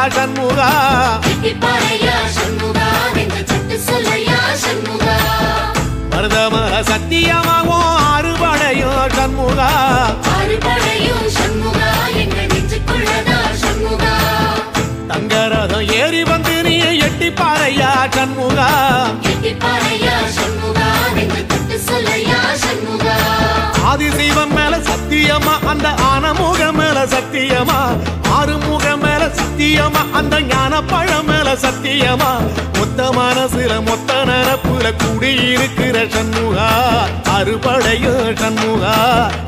சண்முகா மருதமர சத்தியமாகும் ஆறுபடையோ சண்முகா தங்கரதம் ஏறி வந்து நீ எட்டிப்பாறையா சண்முகா ஆதிசைவம் மேல சத்தியமா அந்த ஆனமுகம் மேல சத்தியமா ஆறுமுகம் மேல சத்தியமா அந்த ஞான பழம் மேல சத்தியமா மொத்த மனசுல மொத்த நரப்புல கூடியிருக்கிற சண்முகா அறுபடையோ சண்முகா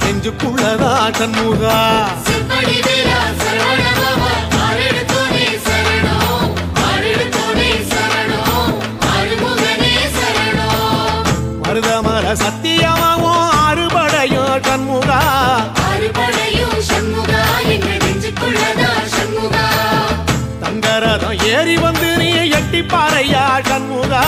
நெஞ்சுக்குள்ளதா சண்முகா மருதமர சத்தியமாவும் ஆறுபடையோ சண்முகா தங்கரதம் ஏறி வந்து நீ எட்டிப்பாறையா சண்முகா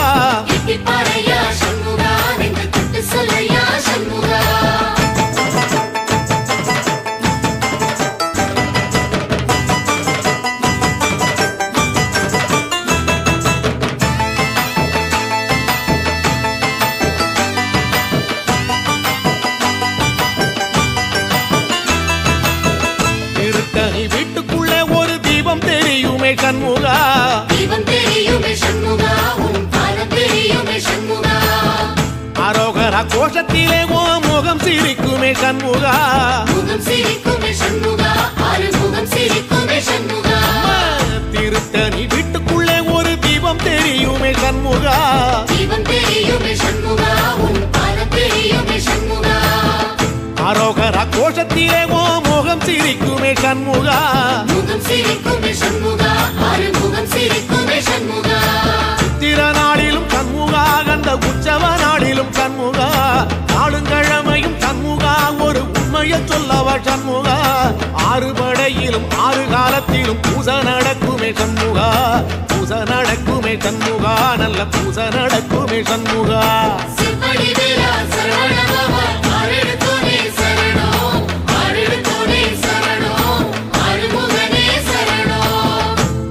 வீட்டுக்குள்ளே ஒரு தீபம் தெரியுமே சண்முகா அரோகரா கோஷத்திலே ஓ முகம் சிரிக்குமே சண்முகா திருத்தணி வீட்டுக்குள்ளே ஒரு தீபம் தெரியுமே சண்முகா அரோகரா கோஷத்திலே ஓ முகம் சிரிக்குமே சண்முகா சித்திர நாளிலும் சண்முகா கந்த உற்சவ நாளிலும் சண்முகா நாளுங்கிழமையும் சண்முகா ஒரு உண்மையை சொல்லவா சண்முகா ஆறுபடையிலும் ஆறு காலத்திலும் பூச நடக்குமே சண்முகா பூச நடக்குமே சண்முகா நல்ல பூச நடக்குமே சண்முகா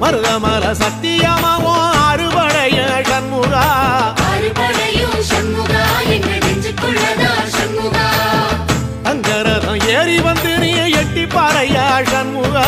மருதமர சத்தியமாவோ அறுபடைய சண்முகா தங்கரதம் ஏறி வந்து நீ எட்டிப்பாறையா சண்முகா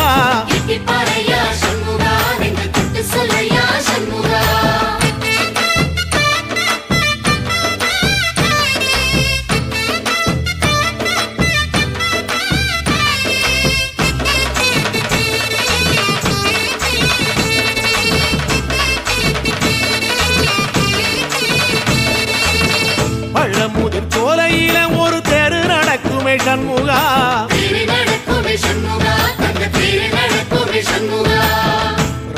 பழமுதிர் சோலையில ஒரு தெரு நடக்குமே சண்முகா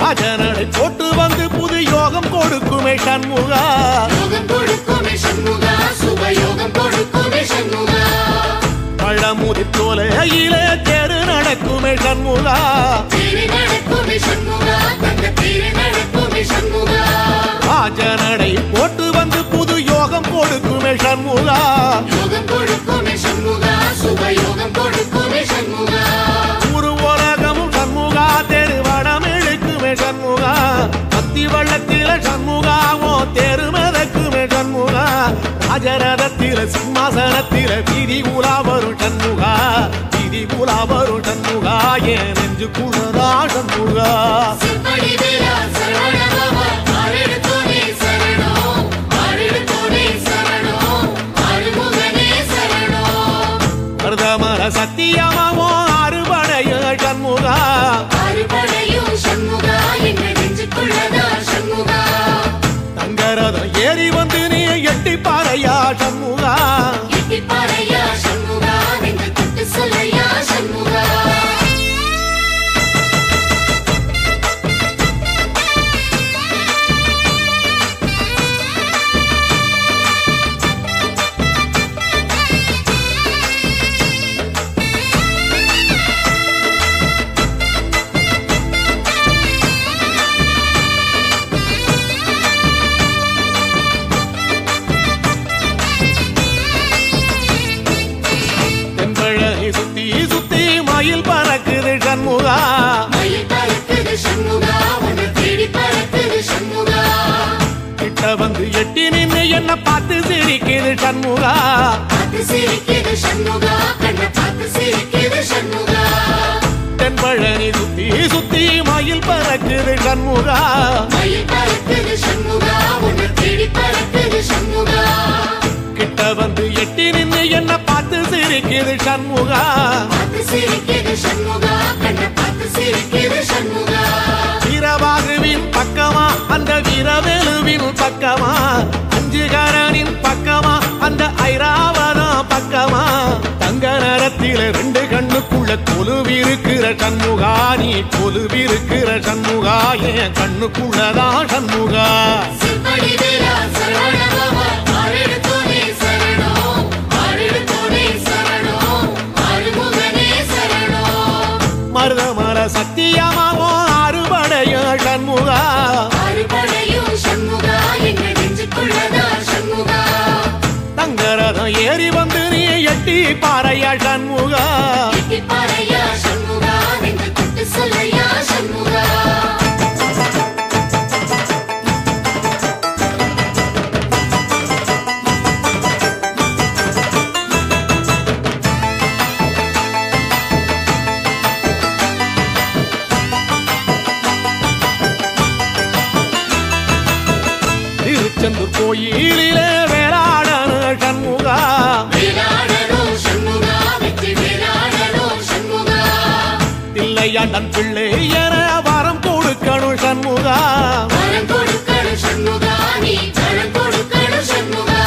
ராஜனடை போட்டு வந்து புது யோகம் கொடுக்குமே சண்முகா பழமுதிர் சோலையில தெரு நடக்குமே சண்முகா ராஜனடை போட்டு வந்து புது யோகம் கொடுக்குமே சண்முகா ஒரு உலகமும் சண்முகா தெருவடம் இழுக்குமே சண்முகா பத்தி வள்ளத்தில சண்முகாவோ தெரு மதக்குமே சண்முகா ராஜரதத்தில சிம்மாசனத்தில வீதி உலா வரும் சண்முகா வீதி உலா வரும் சண்முகா ஏன் நெஞ்சு குளரா சண்முகா மருதமர சத்தியமாவோ அறுபடைய சண்முகா தங்கரதம் ஏறி வந்து நீ எட்டிப்பாறையா சண்முகா சண்முகா பார்த்து சிரிக்குது சண்முகா கண்ண பார்த்து சிரிக்குது சண்முகா தென்பழனி சுத்தி சுத்தி மயில் பறக்குது சண்முகா மயில் பறக்குது சண்முகா உன்னை தேடி பறக்குது சண்முகா கிட்ட வந்து எட்டி நின்னு என்ன பார்த்து சிரிக்குது சண்முகா பார்த்து சிரிக்குது சண்முகா கண்ண பார்த்து சிரிக்குது சண்முகா வீரபாகுவின் பக்கமா அந்த வீரவேலுவின் பக்கமா அஞ்சுகரனின் பக்கமா அந்த ஐராவதம் பக்கமா தங்க நேரத்தில ரெண்டு கண்ணுக்குள்ள கொலுவிருக்கிற சண்முகா நீ கொலுவிருக்கிற சண்முகா என் கண்ணுக்குள்ளதான் சண்முகா சிற்படி வீரா சரவண பவா ஆறெடுத்தோனே சரணம் ஆறெடுத்தோனே சரணம் ஆறுமுகனே சரணம் மருதமர சத்தியமாவோ அறுபடைய சண்முகா ஆறுபடையும் சண்முகா எங்க நெஞ்சுக்குள்ளதா சண்முகா தங்கரதம் ஏறி வந்து நீ எட்டி பாறையா சண்முகா எட்டி பாறையா சண்முகா நெஞ்சு தொட்டு சொல்லையா சண்முகா திருச்செந்தூர் கோயிலிலே வேளாடன சண்முகா வேலாடணும் சண்முகா வெற்றி வேலாடணும் சண்முகா தில்லையாண்டன் பிள்ளை என வரம் கொடுக்கணும் சண்முகா வரம் கொடுக்கணும் சண்முகா நீ வரம் கொடுக்கணும் சண்முகா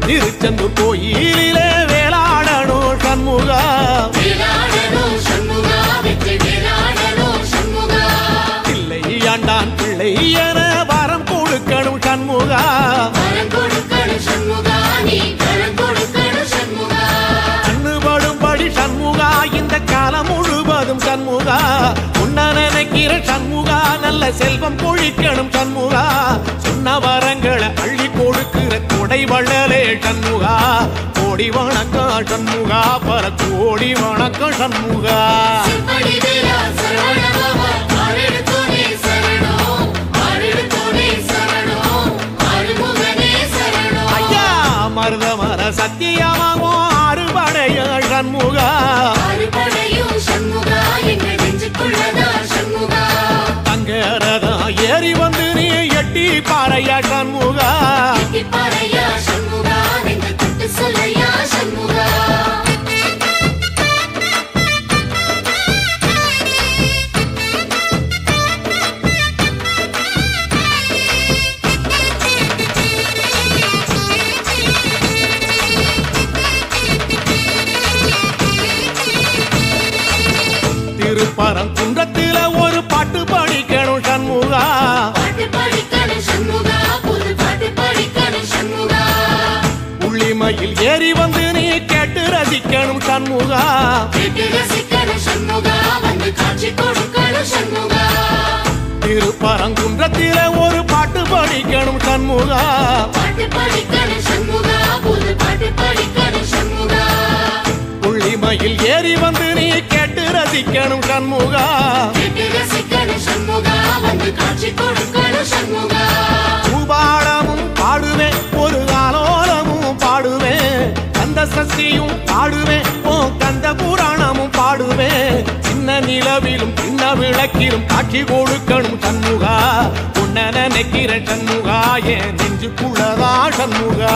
திருச்செந்தூர் கோயிலிலே வேளாடணும் சண்முகா வேலாடணும் சண்முகா வெற்றி வேலாடணும் சண்முகா தில்லையாண்டான் பிள்ளை என வரம் கொடுக்கணும் சண்முகா வரம் கொடுக்கணும் சண்முகா நீ வரம் கொடுக்கணும் சண்முகா கண்ணுபடும்படி சண்முகா இந்த காலம் முழுவதும் சண்முகா உன்ன நினைக்கிற சண்முகா நல்ல செல்வம் கொழிக்கணும் சண்முகா சொன்ன வரங்களை அள்ளி கொடுக்கிற கொடை வள்ளலே சண்முகா கோடி வணக்கம் சண்முகா பல கோடி வணக்கம் சண்முகா சிற்படி வீரா சரவண பவா ஆறெடுத்தோனே சரணம் ஆறெடுத்தோனே சரணம் ஆறுமுகனே சரணம் ஐயா மருதமர சத்தியமாவோ அறுபடைய சண்முகா ஆறுபடையும் சண்முகா எங்க நெஞ்சுக்குள்ளதா சண்முகா தங்கரதம் ஏறி வந்து நீ எட்டி பாறையா சண்முகா எட்டி பாறையா சண்முகா நெஞ்சு தொட்டு சொல்லையா சண்முகா திருப்பரங்குன்றத்தில ஒரு பாட்டு படிக்கணும் சண்முகா பாட்டு படிக்கணும் சண்முகா புது பாட்டு படிக்கணும் சண்முகா உள்ளிமையில் ஏறி வந்து நீ கேட்டு ரசிக்கணும் சண்முகா கேட்டு ரசிக்கணும் சண்முகா வந்து காட்சி கொடுக்கணும் சண்முகா திருப்பரங்குன்றத்தில ஒரு பாட்டு படிக்கணும் சண்முகா பாட்டு படிக்கணும் சண்முகா புது பாட்டு படிக்கணும் சண்முகா உள்ளிமையில் ஏறி வந்து நீ கேட்டு ரசிக்கணும் சண்முகா கேட்டு ரசிக்கணும் சண்முகா வந்து காட்சி கொடுக்கணும் சண்முகா பூபாடமும் பாடுவேன் ஒரு ஆலோலமும் பாடுவேன் கந்த சஷ்டியும் பாடுவேன் ஓ கந்த புராணமும் பாடுவேன் சின்ன நிலவிலும் சின்ன விளக்கிலும் காட்சி கொடுக்கணும் சண்முகா உன்ன நினைக்கிற சண்முகா என் நெஞ்சுக்குள்ளதா சண்முகா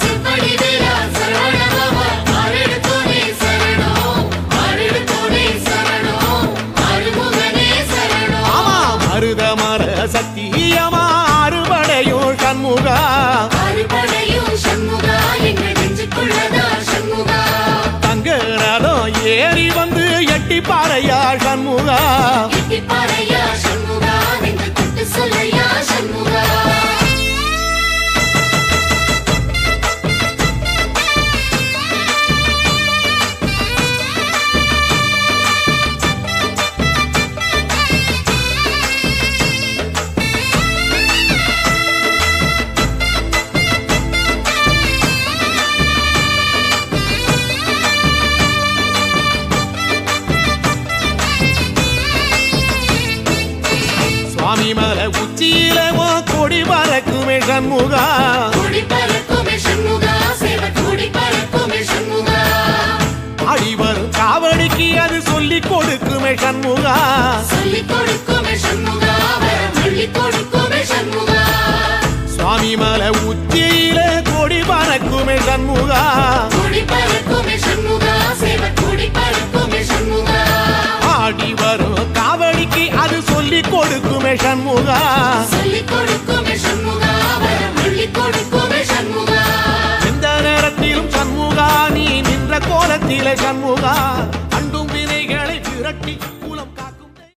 சிற்படி வீரா சரவண பவா ஆறெடுத்தோனே சரணம் ஆறெடுத்தோனே சரணம் ஆறுமுகனே சரணம் ஆமா மருதமர சத்தியமா அறுபடையோ சண்முகா ஆறுபடையும் சண்முகா எங்க நெஞ்சுக்குள்ளதா சண்முகா தங்கரதம் ஏறி வந்து எட்டி பாறையா சண்முகா எட்டி பாறையா சண்முகா நெஞ்சு தொட்டு சொல்லையா சண்முகா சுவாமிமலை உச்சியில கொடி பறக்குமே சண்முகா கொடி பறக்குமே சண்முகா சண்முகா சொல்லிக் கொடுக்குமே சண்முகா வரம் அள்ளிக் கொடுக்குமே சண்முகா சுவாமி மலை உச்சியில கொடி பறக்குமே சண்முகா கொடி பறக்குமே சண்முகா சேவ கொடி பறக்குமே சண்முகா ஆடி வரும் காவடிக்கு அது சொல்லிக் கொடுக்குமே சண்முகா